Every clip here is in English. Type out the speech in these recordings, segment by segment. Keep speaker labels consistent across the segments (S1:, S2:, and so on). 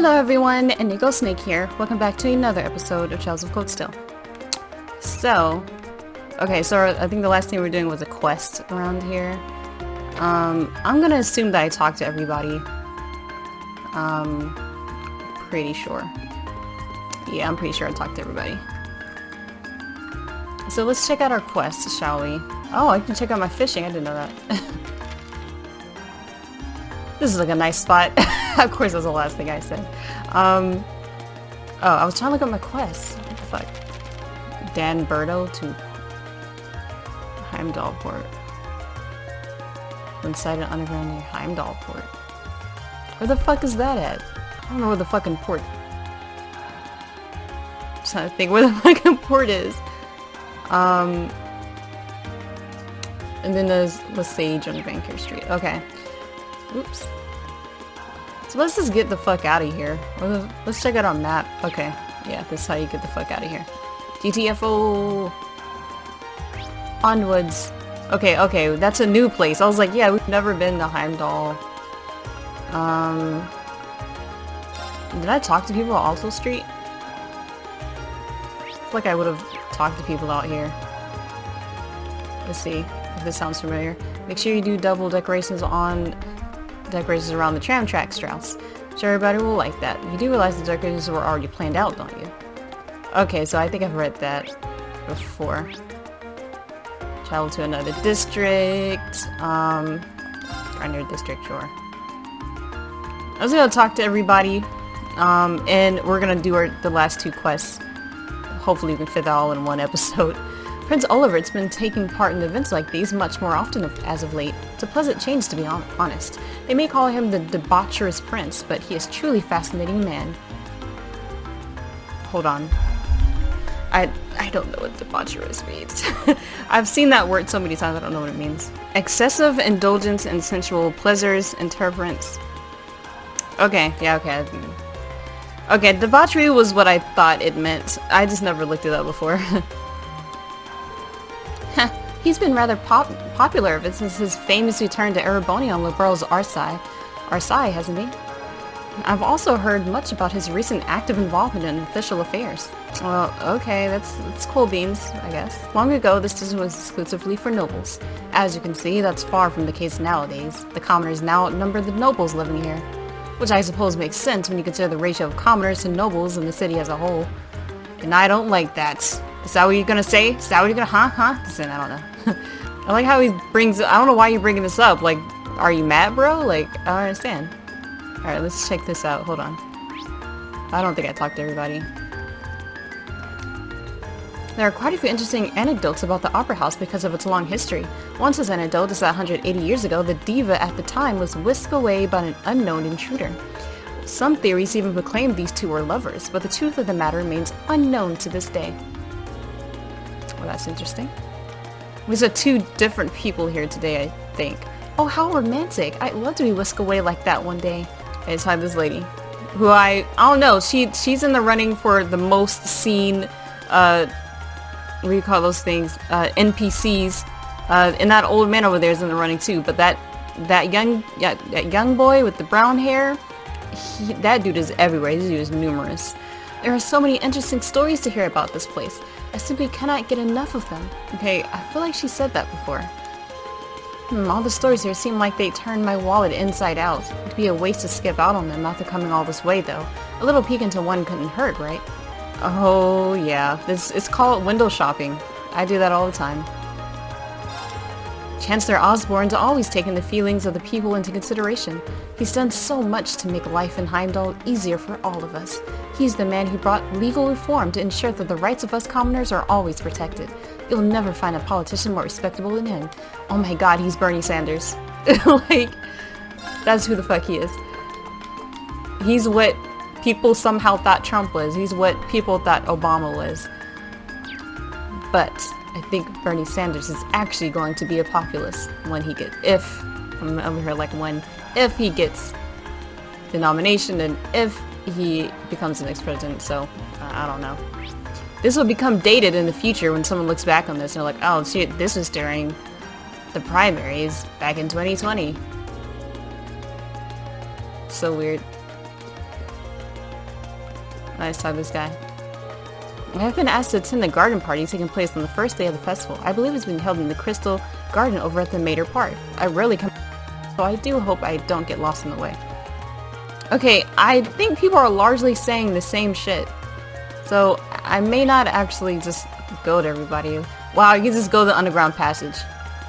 S1: Hello everyone, Inigo Snake here. Welcome back to another episode of Trials of Cold Steel. Okay, so I think the last thing we were doing was a quest around here. I'm gonna assume that I talked to everybody. Pretty sure. Yeah, I'm pretty sure I talked to everybody. So let's check out our quest, shall we? Oh, I can check out my fishing. I didn't know that. This is like a nice spot. Of course, that's the last thing I said. Oh, I was trying to look at my quest. What the fuck? Dan Berto to Heimdallport. Inside an underground near Heimdallport. Where the fuck is that at? I don't know where the fucking port. I'm trying to think where the fucking port is. And then there's Lesage on Banker Street. Okay. Oops. So let's just get the fuck out of here. Let's check out our map. Okay. Yeah, this is how you get the fuck out of here. GTFO! Onwards. Okay, that's a new place. I was like, yeah, we've never been to Heimdall. Did I talk to people at Alto Street? I feel like I would have talked to people out here. Let's see if this sounds familiar. Make sure you do double decorations around the tram track, Strauss. Sure, everybody will like that. You do realize the decorations were already planned out, don't you? Okay, so I think I've read that before. Travel to another district. Another district, sure. I was gonna talk to everybody, and we're gonna do the last two quests. Hopefully we can fit that all in one episode. Prince Olivert's been taking part in events like these much more often as of late. It's a pleasant change, to be honest. They may call him the debaucherous prince, but he is truly fascinating man. Hold on. I don't know what debaucherous means. I've seen that word so many times I don't know what it means. Excessive indulgence in sensual pleasures, interference. Okay, yeah, okay. Okay, debauchery was what I thought it meant. I just never looked it up before. He's been rather popular ever since his famous return to Ereboni on Liberal's Arsai, hasn't he? I've also heard much about his recent active involvement in official affairs. Well, okay, that's cool beans, I guess. Long ago, this decision was exclusively for nobles. As you can see, that's far from the case nowadays. The commoners now outnumber the nobles living here. Which I suppose makes sense when you consider the ratio of commoners to nobles in the city as a whole. And I don't like that. Is that what you're gonna say? Is that what you're gonna, Listen, I don't know. I like how he brings, I don't know why you're bringing this up. Like, are you mad, bro? Like, I don't understand. Alright, let's check this out. Hold on. I don't think I talked to everybody. There are quite a few interesting anecdotes about the Opera House because of its long history. One such anecdote is that 180 years ago, the diva at the time was whisked away by an unknown intruder. Some theories even proclaim these two were lovers, but the truth of the matter remains unknown to this day. Well, that's interesting. These are two different people here today, I think. Oh, how romantic. I'd love to be whisked away like that one day. I just had this lady, who I don't know, she's in the running for the most seen, what do you call those things, NPCs, and that old man over there is in the running too, but that young boy with the brown hair, that dude is everywhere. This dude is numerous. There are so many interesting stories to hear about this place. I simply cannot get enough of them. Okay, I feel like she said that before. All the stories here seem like they turned my wallet inside out. It'd be a waste to skip out on them after coming all this way, though. A little peek into one couldn't hurt, right? Oh, yeah. It's called window shopping. I do that all the time. Chancellor Osborne's always taken the feelings of the people into consideration. He's done so much to make life in Heimdall easier for all of us. He's the man who brought legal reform to ensure that the rights of us commoners are always protected. You'll never find a politician more respectable than him. Oh my god, he's Bernie Sanders. Like, that's who the fuck he is. He's what people somehow thought Trump was. He's what people thought Obama was. But I think Bernie Sanders is actually going to be a populist when he gets, if he gets the nomination and if he becomes the next president. So I don't know. This will become dated in the future when someone looks back on this and they're like, oh shit, this was during the primaries back in 2020. So weird. Nice to have this guy. I have been asked to attend the garden party taking place on the first day of the festival. I believe it's being held in the Crystal Garden over at the Mater Park. I rarely come, so I do hope I don't get lost in the way. Okay, I think people are largely saying the same shit. So I may not actually just go to everybody. Wow, you can just go to the underground passage.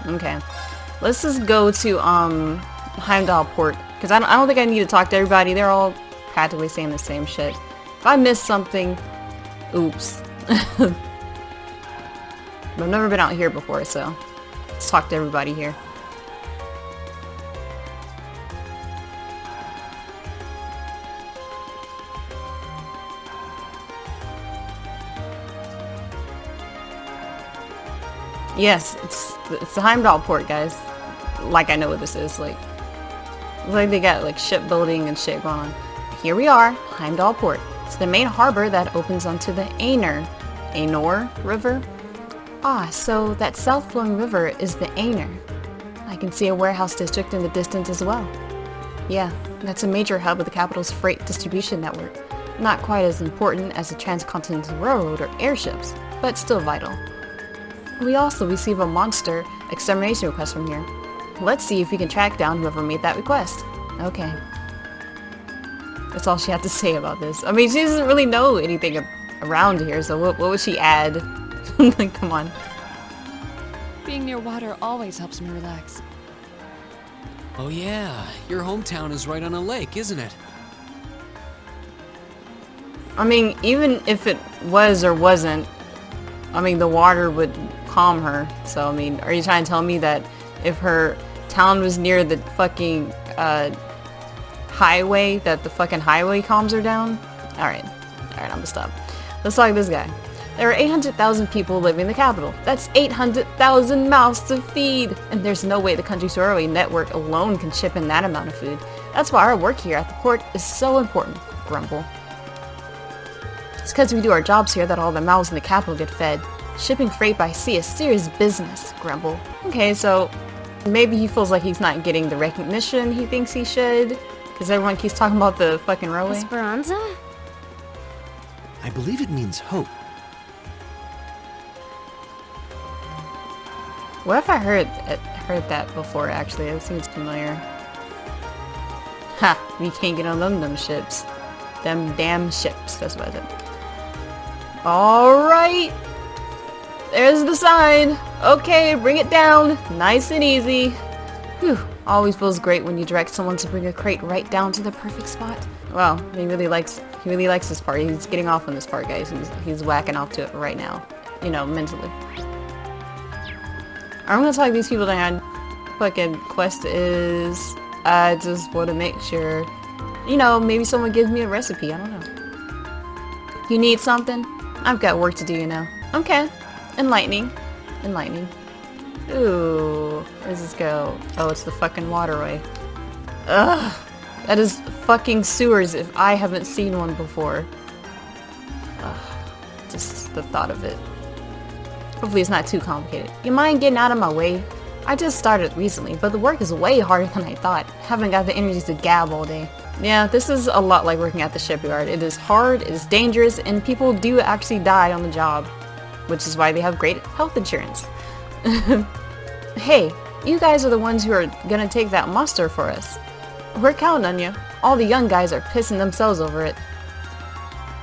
S1: Okay. Let's just go to Heimdall Port. Because I don't think I need to talk to everybody. They're all practically saying the same shit. If I missed something, oops. But I've never been out here before, so let's talk to everybody here. Yes, it's the Heimdall Port, guys. Like I know what this is. Like they got like shipbuilding and shit going on. Here we are, Heimdall Port. It's the main harbor that opens onto the Ainur River. Ah, so that south-flowing river is the Ainur. I can see a warehouse district in the distance as well. Yeah, that's a major hub of the capital's freight distribution network. Not quite as important as the transcontinental railroad or airships, but still vital. We also receive a monster extermination request from here. Let's see if we can track down whoever made that request. Okay. That's all she had to say about this. I mean, she doesn't really know anything around here, so what would she add? Like, come on.
S2: Being near water always helps me relax.
S3: Oh yeah, your hometown is right on a lake, isn't it?
S1: I mean, even if it was or wasn't, I mean, the water would calm her. So, I mean, are you trying to tell me that if her town was near the fucking highway, that the fucking highway calms her down? Alright, I'm gonna stop. Let's talk to this guy. There are 800,000 people living in the capital. That's 800,000 mouths to feed! And there's no way the country's railway network alone can ship in that amount of food. That's why our work here at the port is so important, Grumble. It's because we do our jobs here that all the mouths in the capital get fed. Shipping freight by sea is serious business, Grumble. Okay, so maybe he feels like he's not getting the recognition he thinks he should, because everyone keeps talking about the fucking railway.
S4: Esperanza?
S5: I believe it means hope.
S1: What if I heard that before, actually? It seems familiar. Ha! We can't get on them ships. Them damn ships, that's what I said. Alright! There's the sign! Okay, bring it down! Nice and easy. Whew. Always feels great when you direct someone to bring a crate right down to the perfect spot. Well, he really likes this part. He's getting off on this part, guys. He's whacking off to it right now. You know, mentally. I'm gonna talk to these people that fucking quest is... I just want to make sure... You know, maybe someone gives me a recipe. I don't know. You need something? I've got work to do, you know. Okay. Enlightening. Ooh. Where does this go? Oh, it's the fucking waterway. Ugh. That is fucking sewers if I haven't seen one before. Ugh. Just the thought of it. Hopefully it's not too complicated. You mind getting out of my way? I just started recently, but the work is way harder than I thought. Haven't got the energy to gab all day. Yeah, this is a lot like working at the shipyard. It is hard, it is dangerous, and people do actually die on the job. Which is why they have great health insurance. Hey, you guys are the ones who are gonna take that muster for us. We're counting on you. All the young guys are pissing themselves over it.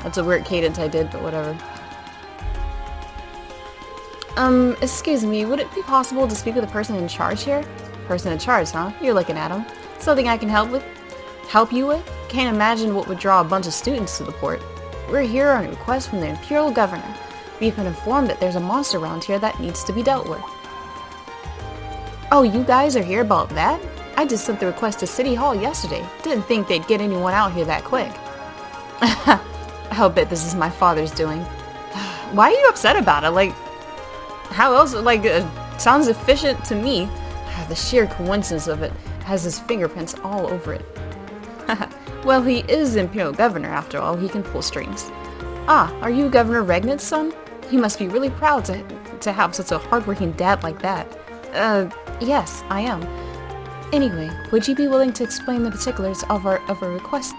S1: That's a weird cadence I did, but whatever. Excuse me, would it be possible to speak with the person in charge here? Person in charge, huh? You're looking at him. Something I can help you with? Can't imagine what would draw a bunch of students to the port. We're here on a request from the Imperial Governor. We've been informed that there's a monster around here that needs to be dealt with. Oh, you guys are here about that? I just sent the request to City Hall yesterday. Didn't think they'd get anyone out here that quick. I'll bet this is my father's doing. Why are you upset about it? Like, how else? Like, sounds efficient to me. The sheer coincidence of it has his fingerprints all over it. Well, he is Imperial Governor after all. He can pull strings. Ah, are you Governor Regnit's son? He must be really proud to have such a hardworking dad like that. Yes, I am. Anyway, would you be willing to explain the particulars of our request?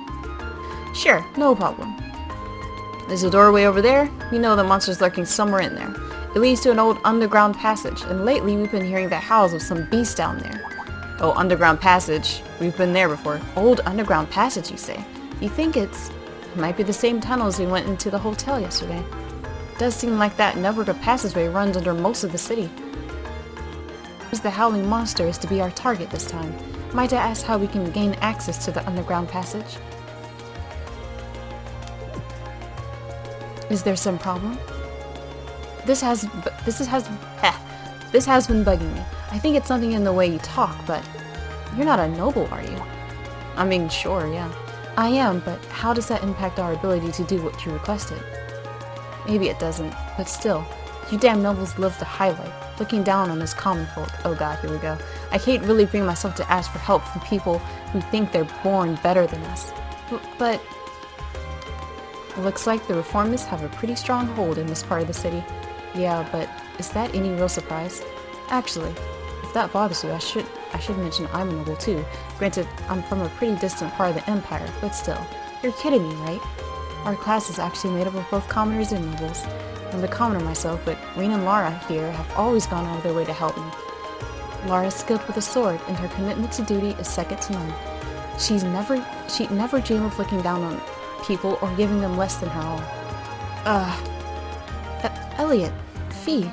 S1: Sure, no problem. There's a doorway over there. You know the monster's lurking somewhere in there. It leads to an old underground passage, and lately we've been hearing the howls of some beast down there. Oh, underground passage. We've been there before. Old underground passage, you say? You think it might be the same tunnels we went into the hotel yesterday. Does seem like that network of passageway runs under most of the city. The howling monster is to be our target this time. Might I ask how we can gain access to the underground passage? Is there some problem? This has been bugging me. I think it's something in the way you talk, but you're not a noble, are you? I mean, sure, yeah. I am, but how does that impact our ability to do what you requested? Maybe it doesn't, but still, you damn nobles live the high life, looking down on us common folk. Oh god, here we go. I can't really bring myself to ask for help from people who think they're born better than us. But it looks like the reformists have a pretty strong hold in this part of the city. Yeah, but is that any real surprise? Actually, if that bothers you, I should mention I'm a noble too. Granted, I'm from a pretty distant part of the Empire, but still. You're kidding me, right? Our class is actually made up of both commoners and nobles. I'm the commoner myself, but Rean and Lara here have always gone out of their way to help me. Lara's skilled with a sword, and her commitment to duty is second to none. She'd never dream of looking down on people or giving them less than her all. Elliot, Fee.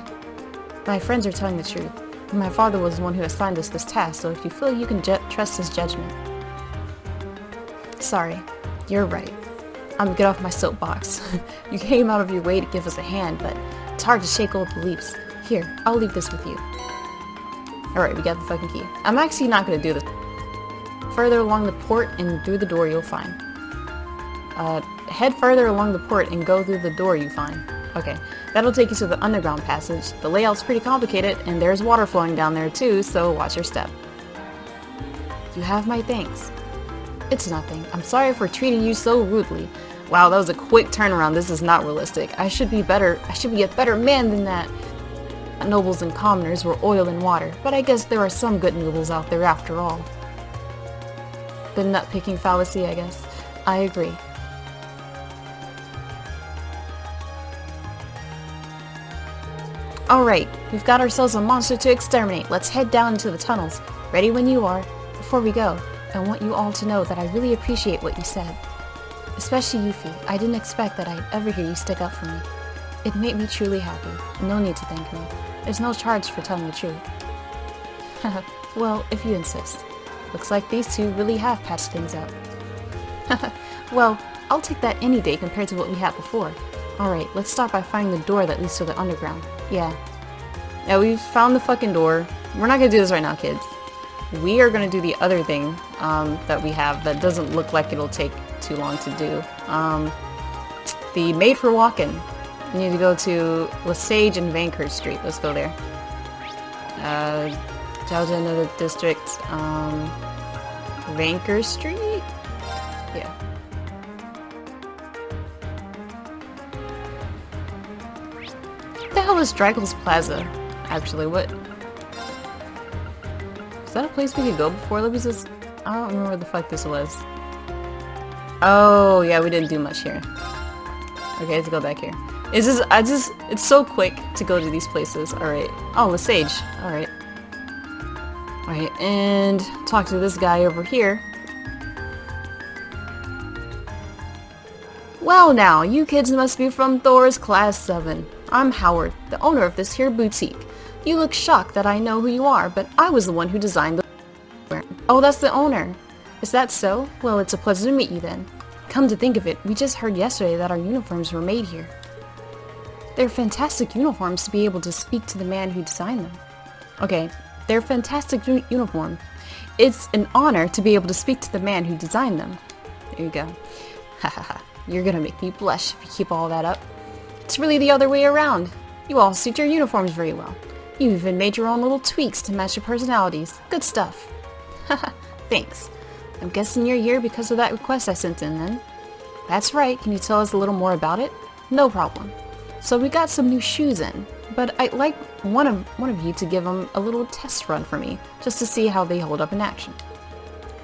S1: My friends are telling the truth. My father was the one who assigned us this task, so if you feel you can trust his judgment. Sorry, you're right. I'm gonna get off my soapbox. You came out of your way to give us a hand, but it's hard to shake old beliefs. Here, I'll leave this with you. Alright, we got the fucking key. I'm actually not gonna do this. Further along the port and through the door you'll find. Head further along the port and go through the door you find. Okay, that'll take you to the underground passage. The layout's pretty complicated, and there's water flowing down there too, so watch your step. You have my thanks. It's nothing. I'm sorry for treating you so rudely. Wow, that was a quick turnaround. This is not realistic. I should be a better man than that. Nobles and commoners were oil and water, but I guess there are some good nobles out there after all. The nut-picking fallacy, I guess. I agree. Alright, we've got ourselves a monster to exterminate. Let's head down into the tunnels. Ready when you are. Before we go, I want you all to know that I really appreciate what you said. Especially you, Fee. I didn't expect that I'd ever hear you stick up for me. It made me truly happy. No need to thank me. There's no charge for telling the truth. Well, if you insist. Looks like these two really have patched things up. Well, I'll take that any day compared to what we had before. Alright, let's start by finding the door that leads to the underground. Yeah, we've found the fucking door. We're not gonna do this right now, kids. We are gonna do the other thing that we have that doesn't look like it'll take too long to do. The Made for Walking. We need to go to Lesage and Vanker Street. Let's go there. Delta another district. Vanker Street? Yeah. What the hell is Draggles Plaza? Actually, what? Is that a place we could go before? Let me just... I don't remember where the fuck this was. Oh, yeah, we didn't do much here. Okay, let's go back here. It's so quick to go to these places. Alright. Oh, Lesage. Alright. Alright, and talk to this guy over here. Well now, you kids must be from Thor's Class 7. I'm Howard, the owner of this here boutique. You look shocked that I know who you are, but I was the one who designed the... Oh, that's the owner. Is that so? Well, it's a pleasure to meet you then. Come to think of it, we just heard yesterday that our uniforms were made here. They're fantastic uniforms to be able to speak to the man who designed them. Okay, they're fantastic uniform. It's an honor to be able to speak to the man who designed them. There you go. Hahaha. You're gonna make me blush if you keep all that up. It's really the other way around. You all suit your uniforms very well. You even made your own little tweaks to match your personalities. Good stuff. Haha, thanks. I'm guessing you're here because of that request I sent in then. That's right, can you tell us a little more about it? No problem. So we got some new shoes in, but I'd like one of you to give them a little test run for me, just to see how they hold up in action.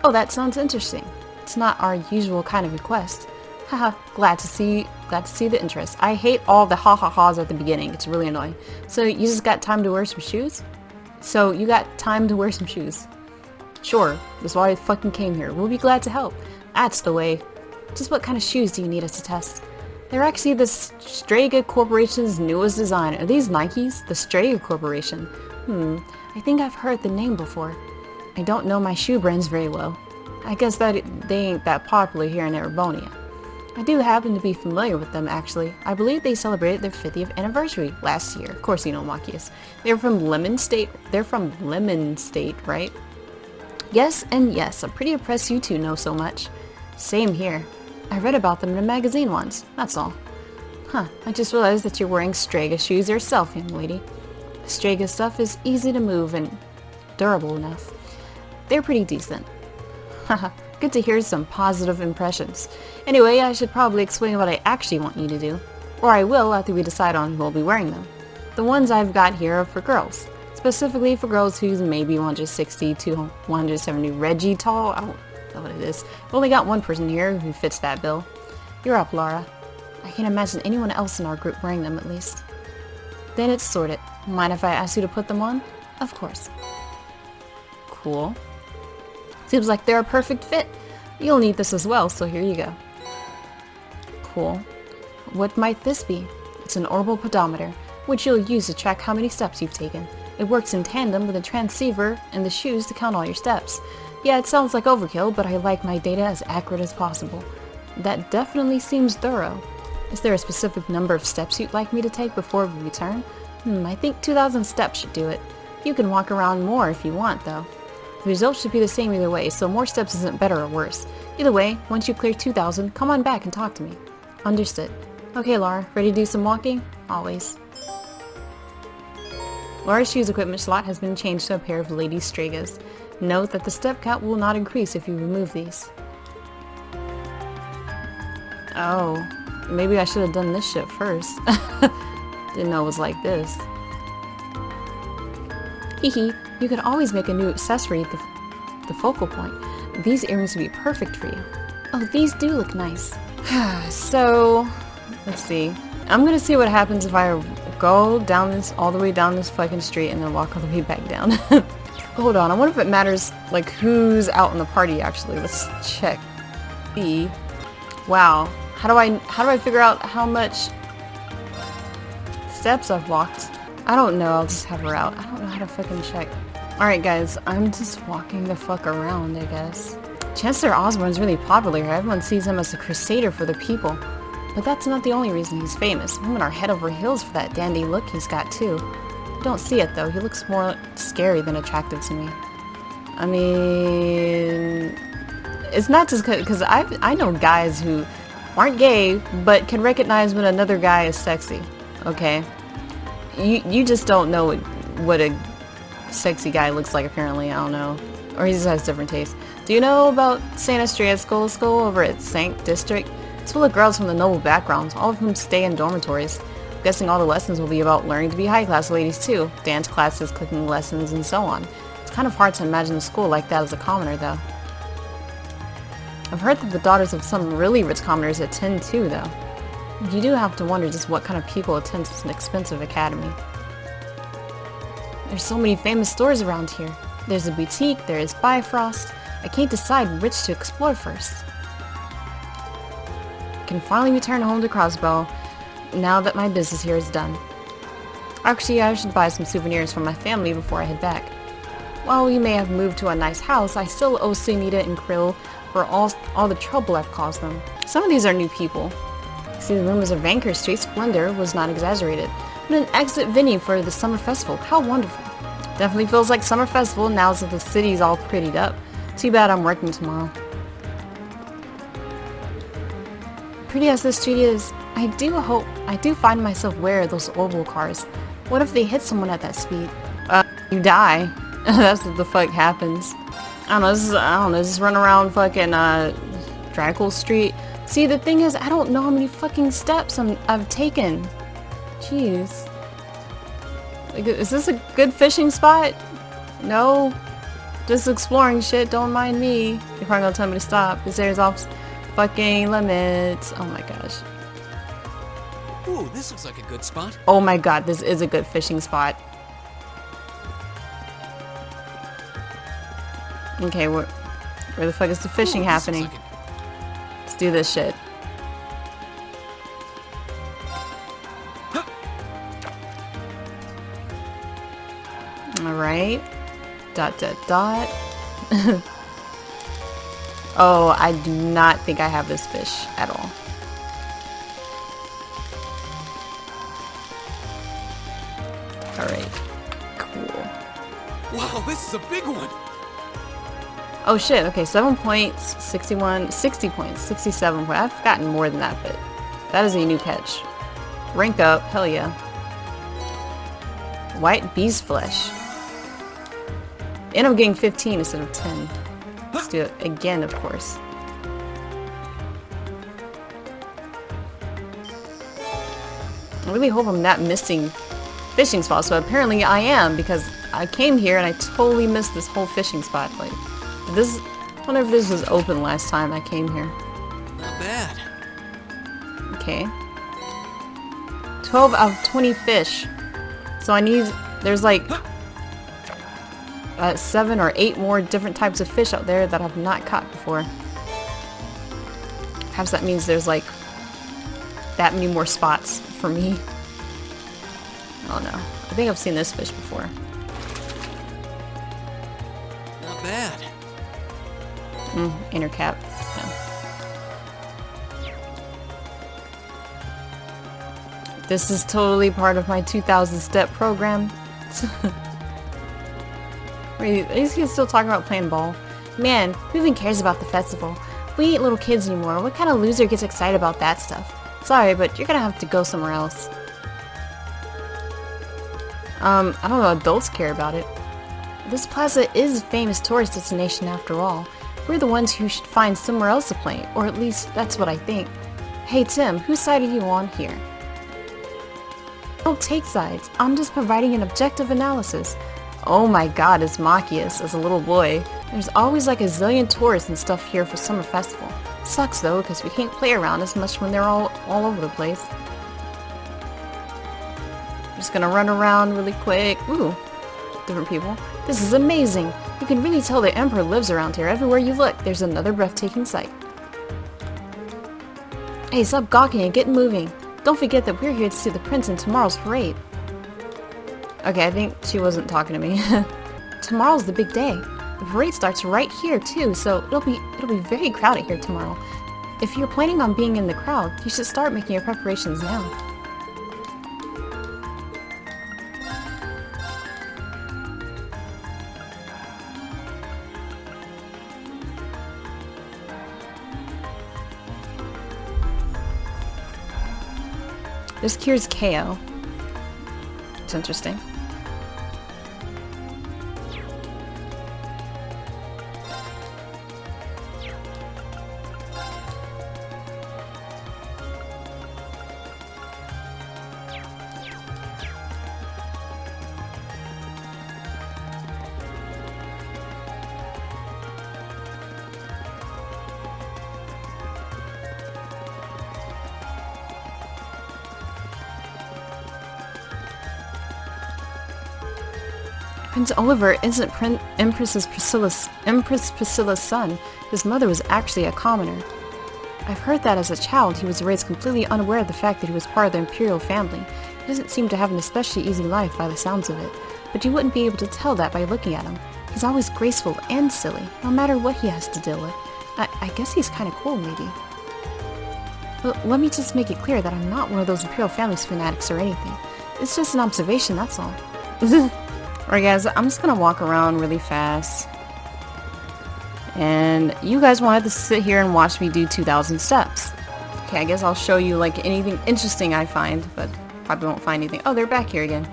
S1: Oh, that sounds interesting. It's not our usual kind of request. Haha, glad to glad to see the interest. I hate all the ha-ha-ha's at the beginning. It's really annoying. So you just got time to wear some shoes? So you got time to wear some shoes. Sure, that's why I fucking came here. We'll be glad to help. That's the way. Just what kind of shoes do you need us to test? They're actually the Strega Corporation's newest design. Are these Nikes? The Strega Corporation. I think I've heard the name before. I don't know my shoe brands very well. I guess that they ain't that popular here in Erebonia. I do happen to be familiar with them, actually. I believe they celebrated their 50th anniversary last year. Of course you know Machias. They're from Lemon State. They're from Lemon State, right? Yes and yes. I'm pretty impressed you two know so much. Same here. I read about them in a magazine once. That's all. Huh. I just realized that you're wearing Strega shoes yourself, young lady. Strega stuff is easy to move and durable enough. They're pretty decent. Haha. Good to hear some positive impressions. Anyway, I should probably explain what I actually want you to do. Or I will after we decide on who will be wearing them. The ones I've got here are for girls. Specifically for girls who's maybe 160 to 170 Reggie tall. I don't know what it is. We've only got one person here who fits that bill. You're up, Laura. I can't imagine anyone else in our group wearing them, at least. Then it's sorted. Mind if I ask you to put them on? Of course. Cool. Seems like they're a perfect fit. You'll need this as well, so here you go. Cool. What might this be? It's an orbital pedometer, which you'll use to track how many steps you've taken. It works in tandem with a transceiver and the shoes to count all your steps. Yeah, it sounds like overkill, but I like my data as accurate as possible. That definitely seems thorough. Is there a specific number of steps you'd like me to take before we return? I think 2,000 steps should do it. You can walk around more if you want, though. The results should be the same either way, so more steps isn't better or worse. Either way, once you clear 2,000, come on back and talk to me. Understood. Okay, Laura, ready to do some walking? Always. Laura's shoes equipment slot has been changed to a pair of Lady Stregas. Note that the step count will not increase if you remove these. Oh, maybe I should have done this shit first. Didn't know it was like this. Hee, you could always make a new accessory the focal point. These earrings would be perfect for you. Oh, these do look nice. So, let's see. I'm gonna see what happens if I go down this, all the way down this fucking street and then walk all the way back down. Hold on, I wonder if it matters, like, who's out in the party, actually. Let's check. Wow. How do I figure out how much steps I've walked? I don't know, I'll just have her out. I don't know how to fucking check. Alright guys, I'm just walking the fuck around, I guess. Chancellor Osborne's really popular here. Everyone sees him as a crusader for the people. But that's not the only reason he's famous. Women are head over heels for that dandy look he's got too. I don't see it though, he looks more scary than attractive to me. I mean... It's not just because I know guys who aren't gay, but can recognize when another guy is sexy. Okay? You just don't know what a sexy guy looks like, apparently. I don't know. Or he just has different tastes. Do you know about St. Estria's School over at Sank District? It's full of girls from the noble backgrounds, all of whom stay in dormitories. I'm guessing all the lessons will be about learning to be high-class ladies too. Dance classes, cooking lessons, and so on. It's kind of hard to imagine a school like that as a commoner, though. I've heard that the daughters of some really rich commoners attend too, though. You do have to wonder just what kind of people attend such an expensive academy. There's so many famous stores around here. There's a boutique, there is Bifrost. I can't decide which to explore first. I can finally return home to Crossbow now that my business here is done. Actually, I should buy some souvenirs for my family before I head back. While we may have moved to a nice house, I still owe Sunita and Krill for all the trouble I've caused them. Some of these are new people. See, the rumors of Vanker Street splendor was not exaggerated. What an exit venue for the summer festival. How wonderful. Definitely feels like summer festival now that the city's all prettied up. Too bad I'm working tomorrow. Pretty as this street is, I do find myself wary of those orbital cars. What if they hit someone at that speed? You die. That's what the fuck happens. I don't know, just run around fucking, Dracul Street. See, the thing is, I don't know how many fucking steps I've taken. Jeez. Like, is this a good fishing spot? No. Just exploring shit, don't mind me. You're probably gonna tell me to stop. This area's off fucking limits. Oh my gosh.
S3: Ooh, this looks like a good spot.
S1: Oh my god, this is a good fishing spot. Okay, where the fuck is the fishing
S3: Ooh, this looks
S1: happening?
S3: like
S1: Let's do this shit. Alright. Dot, dot, dot. Oh, I do not think I have this fish at all. Alright. Cool.
S3: Wow, this is a big one.
S1: Oh shit, okay, 7 points, 61, 60 points, 67 points. I've gotten more than that, but that is a new catch. Rank up, hell yeah. White bee's flesh. And I'm getting 15 instead of 10. Let's do it again, of course. I really hope I'm not missing fishing spots, so apparently I am, because I came here and I totally missed this whole fishing spot. Like, this, I wonder if this was open last time I came here.
S3: Not bad.
S1: Okay. 12 out of 20 fish. So I need, there's like 7 or 8 more different types of fish out there that I've not caught before. Perhaps that means there's like that many more spots for me. Oh no. I think I've seen this fish before.
S3: Not bad.
S1: Inner cap. Yeah. This is totally part of my 2,000 step program. Are these kids still talking about playing ball? Man, who even cares about the festival? We ain't little kids anymore. What kind of loser gets excited about that stuff? Sorry, but you're gonna have to go somewhere else. I don't know, adults care about it. This plaza is a famous tourist destination after all. We're the ones who should find somewhere else to play, or at least that's what I think. Hey Tim, whose side are you on here? Don't take sides. I'm just providing an objective analysis. Oh my god, it's Machias as a little boy. There's always like a zillion tourists and stuff here for summer festival. Sucks though, because we can't play around as much when they're all over the place. Just gonna run around really quick. Ooh, different people. This is amazing. You can really tell the Emperor lives around here. Everywhere you look, there's another breathtaking sight. Hey, stop gawking and get moving. Don't forget that we're here to see the prince in tomorrow's parade. Okay, I think she wasn't talking to me. Tomorrow's the big day. The parade starts right here too, so it'll be very crowded here tomorrow. If you're planning on being in the crowd, you should start making your preparations now. This cures KO. It's interesting. Prince Oliver isn't Empress Priscilla's son. His mother was actually a commoner. I've heard that as a child he was raised completely unaware of the fact that he was part of the imperial family. He doesn't seem to have an especially easy life by the sounds of it, but you wouldn't be able to tell that by looking at him. He's always graceful and silly, no matter what he has to deal with. I guess he's kind of cool, maybe. But let me just make it clear that I'm not one of those imperial family's fanatics or anything. It's just an observation, that's all. Alright guys, I'm just gonna walk around really fast. And you guys wanted to sit here and watch me do 2,000 steps. Okay, I guess I'll show you like anything interesting I find, but probably won't find anything. Oh, they're back here again.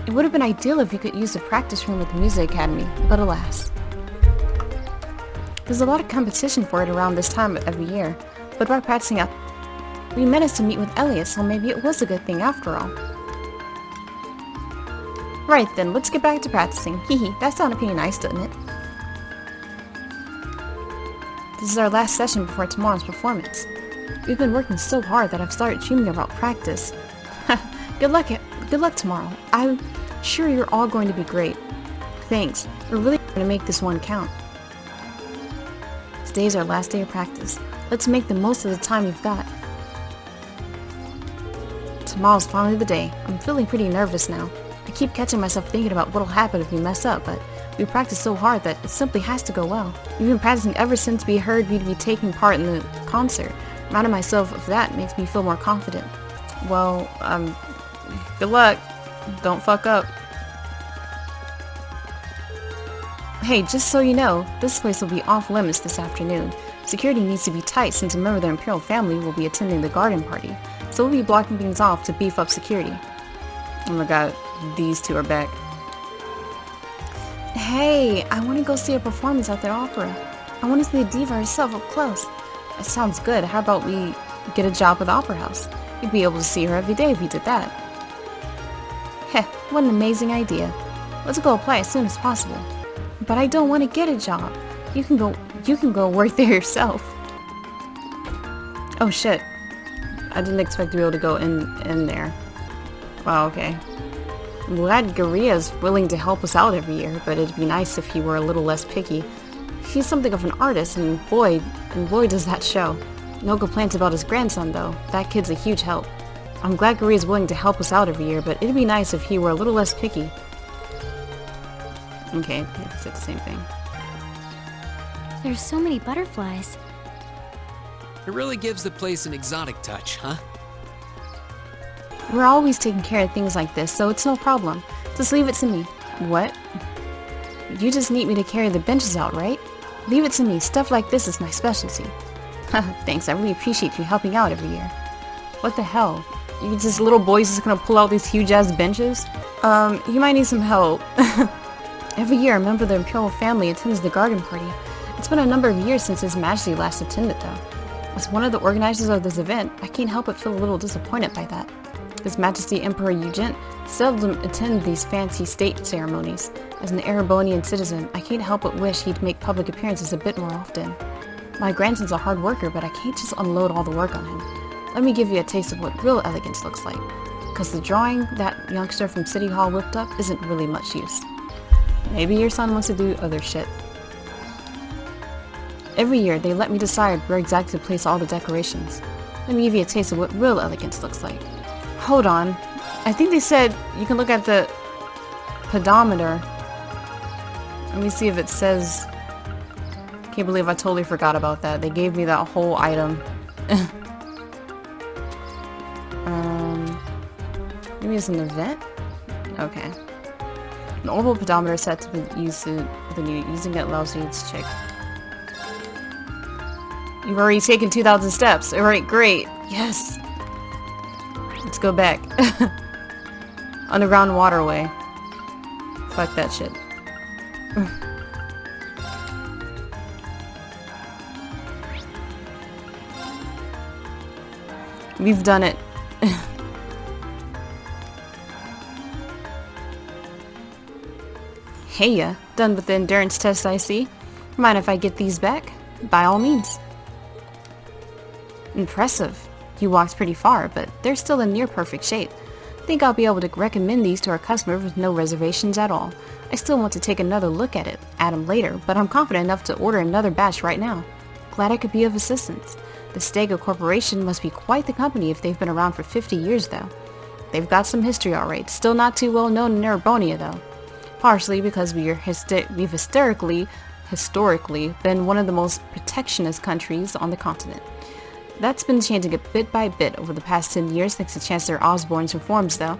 S1: It would have been ideal if you could use the practice room at the Music Academy, but alas. There's a lot of competition for it around this time every year, but by practicing out, we managed to meet with Elliot, so maybe it was a good thing after all. Right then, let's get back to practicing. Hehe, that sounded pretty nice, doesn't it? This is our last session before tomorrow's performance. We've been working so hard that I've started dreaming about practice. Good luck tomorrow. I'm sure you're all going to be great. Thanks. We're really going to make this one count. Today's our last day of practice. Let's make the most of the time we've got. Tomorrow's finally the day. I'm feeling pretty nervous now. I keep catching myself thinking about what'll happen if we mess up, but we practice so hard that it simply has to go well. We've been practicing ever since we heard we'd be taking part in the concert. Reminding myself of that makes me feel more confident. Well, good luck. Don't fuck up. Hey, just so you know, this place will be off limits this afternoon. Security needs to be tight since a member of the Imperial family will be attending the garden party, so we'll be blocking things off to beef up security. Oh my god, these two are back. Hey, I want to go see a performance at the opera. I want to see the diva herself up close. That sounds good. How about we get a job at the opera house? You'd be able to see her every day if we did that. Heh, what an amazing idea. Let's go apply as soon as possible. But I don't want to get a job. You can go work there yourself. Oh shit. I didn't expect to be able to go in there. Wow, okay. I'm glad Garia's willing to help us out every year, but it'd be nice if he were a little less picky. He's something of an artist, and boy does that show. No complaints about his grandson though. That kid's a huge help. I'm glad Garia's willing to help us out every year, but it'd be nice if he were a little less picky. Okay, it's the same thing.
S4: There's so many butterflies.
S3: It really gives the place an exotic touch, huh?
S1: We're always taking care of things like this, so it's no problem. Just leave it to me. What? You just need me to carry the benches out, right? Leave it to me. Stuff like this is my specialty. Thanks, I really appreciate you helping out every year. What the hell? You just little boys just gonna pull out these huge ass benches? You might need some help. Every year, a member of the Imperial family attends the garden party. It's been a number of years since His Majesty last attended, though. As one of the organizers of this event, I can't help but feel a little disappointed by that. His Majesty Emperor Eugent seldom attends these fancy state ceremonies. As an Erebonian citizen, I can't help but wish he'd make public appearances a bit more often. My grandson's a hard worker, but I can't just unload all the work on him. Let me give you a taste of what real elegance looks like. Because the drawing that youngster from City Hall whipped up isn't really much use. Maybe your son wants to do other shit. Every year, they let me decide where exactly to place all the decorations. Let me give you a taste of what real elegance looks like. Hold on. I think they said you can look at the pedometer. Let me see if it says... Can't believe I totally forgot about that. They gave me that whole item. Maybe it's an event? Okay. An orbital pedometer set to be used using it allows you to check. You've already taken 2,000 steps. Alright, great. Yes. Let's go back. Underground waterway. Fuck that shit. We've done it. Heya, done with the endurance test I see. Mind if I get these back? By all means. Impressive. You walked pretty far, but they're still in near perfect shape. Think I'll be able to recommend these to our customer with no reservations at all. I still want to take another look at them later, but I'm confident enough to order another batch right now. Glad I could be of assistance. The Stego Corporation must be quite the company if they've been around for 50 years though. They've got some history alright, still not too well known in Erebonia though. Partially because we've historically been one of the most protectionist countries on the continent. That's been changing it bit by bit over the past 10 years thanks to Chancellor Osborne's reforms though.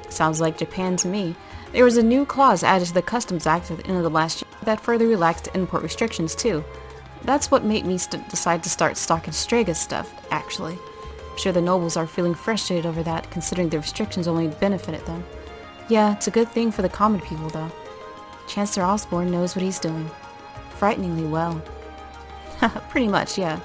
S1: Sounds like Japan to me. There was a new clause added to the Customs Act at the end of the last year that further relaxed import restrictions too. That's what made me decide to start stocking Strega stuff, actually. I'm sure the nobles are feeling frustrated over that, considering the restrictions only benefited them. Yeah, it's a good thing for the common people though. Chancellor Osborne knows what he's doing. Frighteningly well. Pretty much, yeah.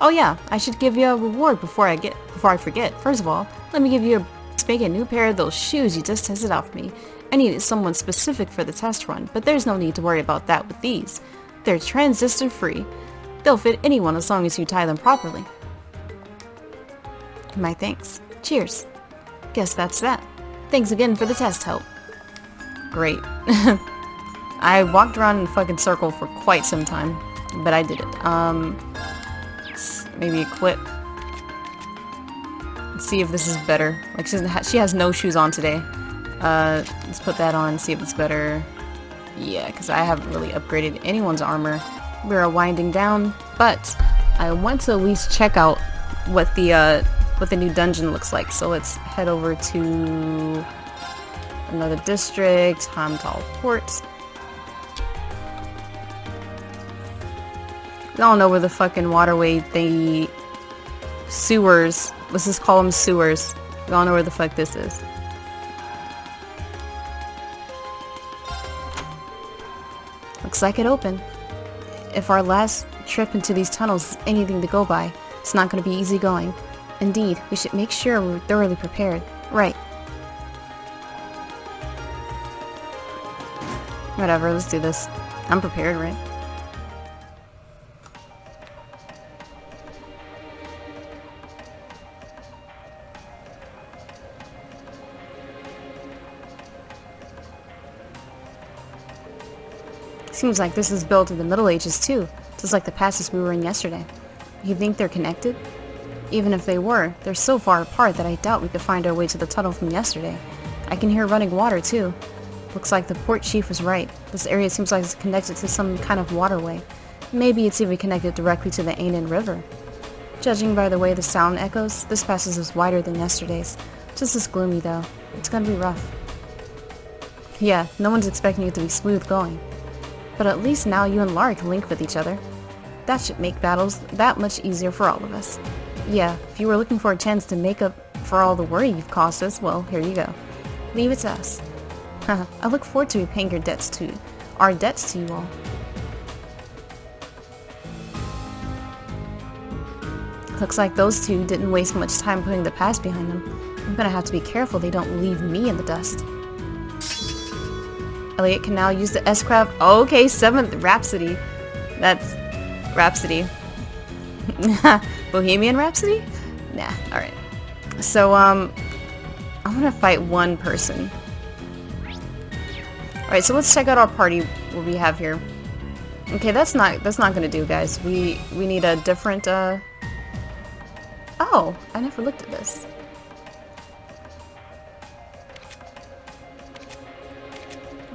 S1: Oh yeah, I should give you a reward before I forget. First of all, let me give you a spanking new pair of those shoes you just tested out for me. I needed someone specific for the test run, but there's no need to worry about that with these. They're transistor free. They'll fit anyone as long as you tie them properly. My thanks. Cheers. Guess that's that. Thanks again for the test help. Great. I walked around in a fucking circle for quite some time, but I did it. Maybe equip. Let's see if this is better. Like, she has no shoes on today. Let's put that on, see if it's better. Yeah, because I haven't really upgraded anyone's armor. We're winding down, but I want to at least check out what the new dungeon looks like. So let's head over to another district, Hamtal Port. We all know where the fucking waterway thingy, sewers, let's just call them sewers. We all know where the fuck this is. Looks like it opened. If our last trip into these tunnels is anything to go by, it's not going to be easy going. Indeed, we should make sure we're thoroughly prepared. Right. Whatever, let's do this. I'm prepared, right? Seems like this is built in the Middle Ages too, just like the passes we were in yesterday. You think they're connected? Even if they were, they're so far apart that I doubt we could find our way to the tunnel from yesterday. I can hear running water too. Looks like the port chief was right. This area seems like it's connected to some kind of waterway. Maybe it's even connected directly to the Ainen River. Judging by the way the sound echoes, this passage is wider than yesterday's. Just as gloomy though. It's gonna be rough. Yeah, no one's expecting it to be smooth going. But at least now you and Lara can link with each other. That should make battles that much easier for all of us. Yeah, if you were looking for a chance to make up for all the worry you've caused us, well, here you go. Leave it to us. I look forward to repaying our debts to you all. Looks like those two didn't waste much time putting the past behind them. I'm gonna have to be careful they don't leave me in the dust. Elliot can now use the S-Craft. Oh, okay, 7th Rhapsody. That's Rhapsody. Bohemian Rhapsody? Nah, alright. So, I'm gonna fight one person. Alright, so let's check out our party, what we have here. Okay, that's not gonna do, guys. We need a different, Oh, I never looked at this.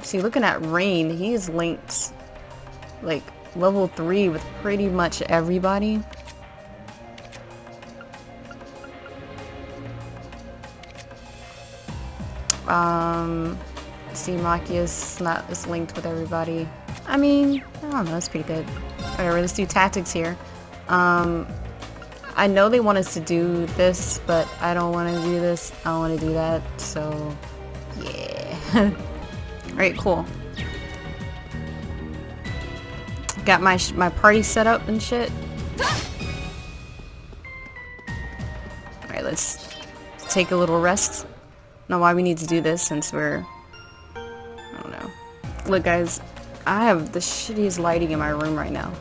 S1: See, looking at Rain, he's linked like level 3 with pretty much everybody. See, Machias is linked with everybody. I mean, I don't know, that's pretty good. Alright, let's do tactics here. I know they want us to do this, but I don't want to do this. I don't want to do that, so yeah. Alright, cool. Got my party set up and shit. Alright, let's take a little rest. Know why we need to do this since we're... I don't know. Look guys, I have the shittiest lighting in my room right now.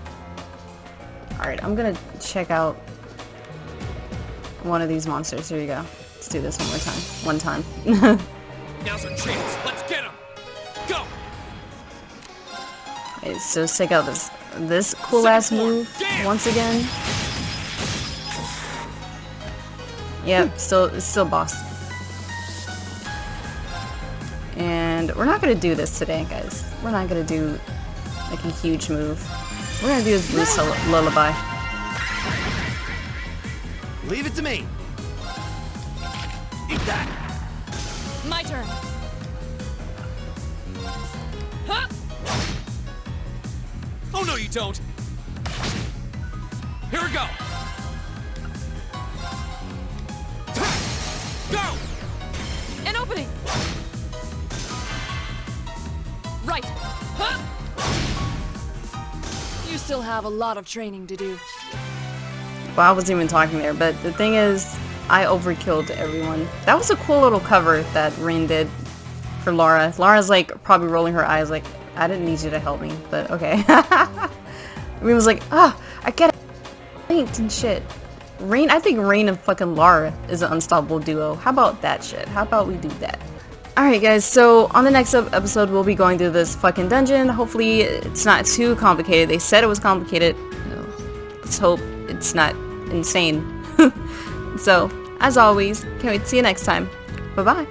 S1: Alright, I'm gonna check out one of these monsters. Here you go. Let's do this one more time. One time.
S3: Now's our chance. Let's get him. Go.
S1: Okay, so let's check out this cool ass move once again. Yep, it's still boss. And we're not gonna do this today, guys. We're not gonna do like a huge move. We're gonna do this Blues Lullaby.
S5: Leave it to me. Eat that.
S2: My turn. Huh?
S3: Oh no, you don't. Here we go. Go.
S2: An opening. Right. Huh? You still have a lot of training to do.
S1: Well, I wasn't even talking there, but the thing is, I overkilled everyone. That was a cool little cover that Rain did for Lara. Lara's like probably rolling her eyes like, I didn't need you to help me, but okay. Rain was like, I get it. Linked and shit. Rain, I think Rain and fucking Lara is an unstoppable duo. How about that shit? How about we do that? Alright guys, so on the next episode we'll be going through this fucking dungeon. Hopefully it's not too complicated. They said it was complicated. Let's hope it's not insane. So, as always, can't wait to see you next time. Bye bye.